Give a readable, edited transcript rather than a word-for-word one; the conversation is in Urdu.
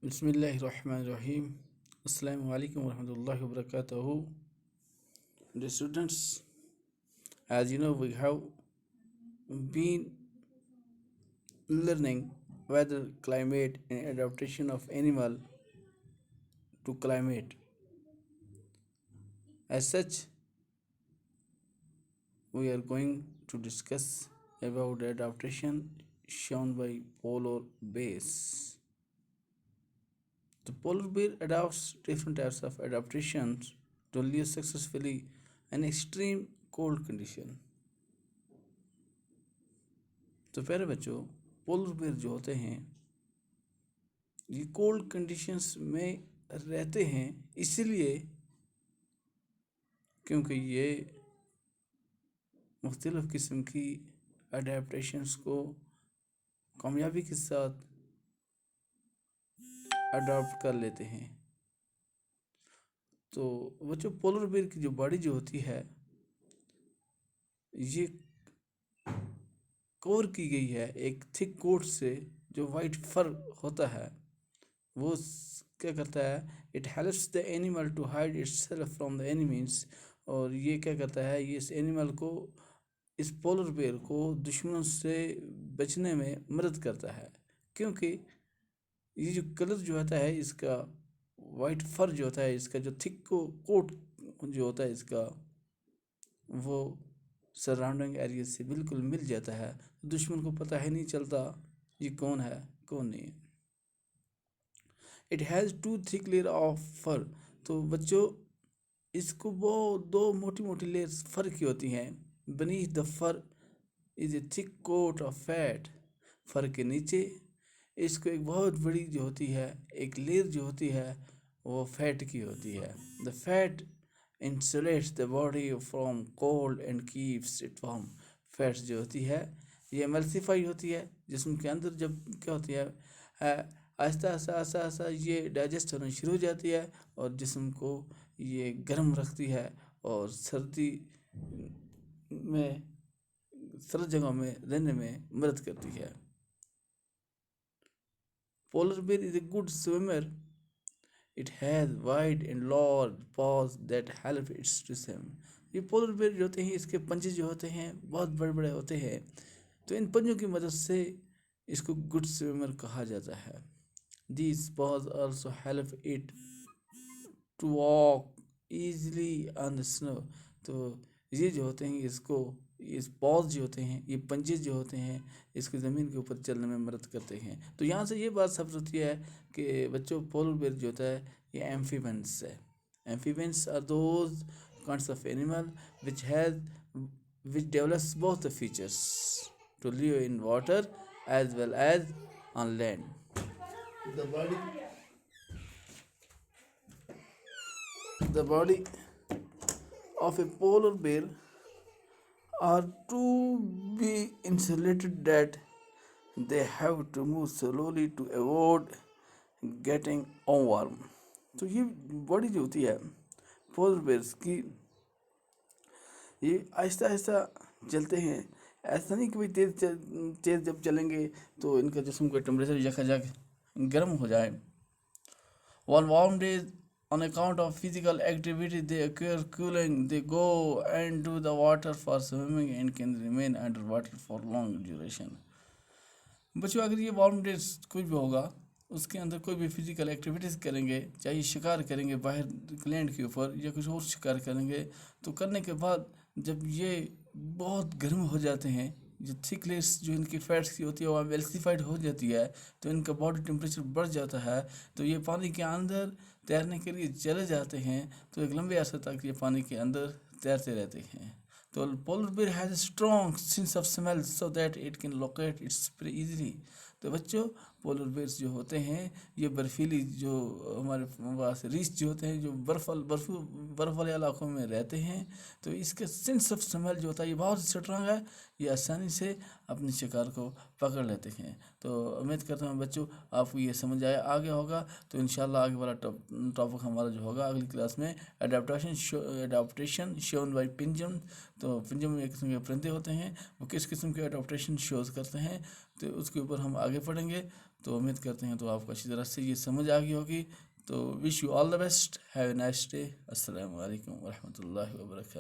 بسم اللہ الرحمن الرحیم. السلام علیکم ورحمۃ اللہ وبرکاتہ. Dear students, as you know, we have been learning weather, climate, and adaptation of animal to climate. As such, we are going to discuss about the adaptation shown by polar bears. The polar bear adopts different types of adaptations to live successfully in extreme cold condition. تو پیارے بچوں، پولر بیئر جو ہوتے ہیں یہ کولڈ کنڈیشنز میں رہتے ہیں، اسی لیے کیونکہ یہ مختلف قسم کی اڈیپٹیشنز کو کامیابی کے ساتھ اڈاپٹ کر لیتے ہیں. تو بچوں، پولر بیئر کی جو باڈی جو ہوتی ہے یہ کور کی گئی ہے ایک تھک کوٹ سے جو وائٹ فر ہوتا ہے. وہ کیا کرتا ہے؟ It helps the animal to hide itself from the enemies. اور یہ کیا کرتا ہے؟ یہ اس اینیمل کو، اس پولر بیئر کو دشمنوں سے بچنے میں مدد کرتا ہے، کیونکہ یہ جو کلر جو ہوتا ہے اس کا، وائٹ فر جو ہوتا ہے اس کا، جو تھک کوٹ جو ہوتا ہے اس کا، وہ سراؤنڈنگ ایریا سے بالکل مل جاتا ہے. دشمن کو پتہ ہی نہیں چلتا یہ کون ہے کون نہیں. اٹ ہیز ٹو تھک لیئر آف فر. تو بچوں، اس کو دو موٹی موٹی لیئرز فر کی ہوتی ہیں. بنیتھ دا فر از اے تھک کوٹ آف فیٹ. فر کے نیچے اس کو ایک بہت بڑی جو ہوتی ہے ایک لیئر جو ہوتی ہے وہ فیٹ کی ہوتی ہے. The fat insulates the body from cold and keeps it warm. Fats جو ہوتی ہے یہ ایملسیفائی ہوتی ہے جسم کے اندر. جب کیا ہوتی ہے آہستہ آہستہ آہستہ یہ ڈائجسٹ ہونا شروع ہو جاتی ہے اور جسم کو یہ گرم رکھتی ہے اور سردی میں، سرد جگہوں میں رہنے میں مدد کرتی ہے. Polar bear is a good swimmer. It has wide and large paws that help it to swim. یہ پولر بیئر جو ہوتے ہیں اس کے پنجے جو ہوتے ہیں بہت بڑے بڑے ہوتے ہیں، تو ان پنجوں کی مدد سے اس کو گڈ سوئمر کہا جاتا ہے. These paws also help it to walk easily on the snow. تو یہ جو ہوتے ہیں اس کو، اس پاز جو ہوتے ہیں، یہ پنجے جو ہوتے ہیں اس کو زمین کے اوپر چلنے میں مدد کرتے ہیں. تو یہاں سے یہ بات ثابت ہوتی ہے کہ بچوں، پولر بیئر جو ہوتا ہے یہ ایمفیبینس ہے. Amphibians are those kinds of animal which develops both the features to live in water as well as on land. The body of a polar bear are to be insulated that they have to move slowly to avoid getting warm. تو یہ باڈی جو ہوتی ہے پولر بیئرس کی، یہ آہستہ آہستہ چلتے ہیں. ایسا نہیں کہ بھائی تیز جب چلیں گے تو ان کا جسم کا ٹمپریچر یکجا گرم ہو جائے. On warm days, on account of physical activity they acquire cooling, they go into the water for swimming and can remain underwater for long duration. بچوں، اگر یہ وارم ڈیز کوئی بھی ہوگا اس کے اندر کوئی بھی فزیکل ایکٹیویٹیز کریں گے، چاہے شکار کریں گے باہر لینڈ کے اوپر یا کچھ اور شکار کریں گے، تو کرنے کے بعد جب یہ بہت گرم ہو جاتے ہیں، جو تھک لیئرس جو ان کی فیٹس کی ہوتی ہے وہ ایملسیفائڈ ہو جاتی ہے، تو ان کا باڈی ٹمپریچر بڑھ جاتا ہے. تو یہ پانی کے اندر تیرنے کے لیے چلے جاتے ہیں، تو ایک لمبے عرصے تک یہ پانی کے اندر تیرتے رہتے ہیں. تو polar bear has a strong sense of smell so that it can locate its prey easily. تو بچوں، پولر بیئرس جو ہوتے ہیں یہ برفیلی جو ہمارے پاس ریچ جو ہوتے ہیں، جو برف والے علاقوں میں رہتے ہیں، تو اس کا سینس آف اسمیل جو ہوتا ہے یہ بہت اسٹرانگ ہے، یہ آسانی سے اپنے شکار کو پکڑ لیتے ہیں. تو امید کرتا ہوں بچوں آپ کو یہ سمجھ آگے ہوگا. تو انشاءاللہ آگے والا ٹاپک ہمارا جو ہوگا اگلی کلاس میں اڈاپٹیشن شون بائی پنجم. تو پنجم ایک قسم کے پرندے ہوتے ہیں، وہ کس قسم کے اڈاپٹیشن شوز کرتے ہیں تو اس کے اوپر ہم آگے پڑھیں گے. تو امید کرتے ہیں تو آپ کو اچھی طرح سے یہ سمجھ آ گئی ہوگی. تو wish you all the best. Have a nice day. السلام علیکم ورحمۃ اللہ وبرکاتہ.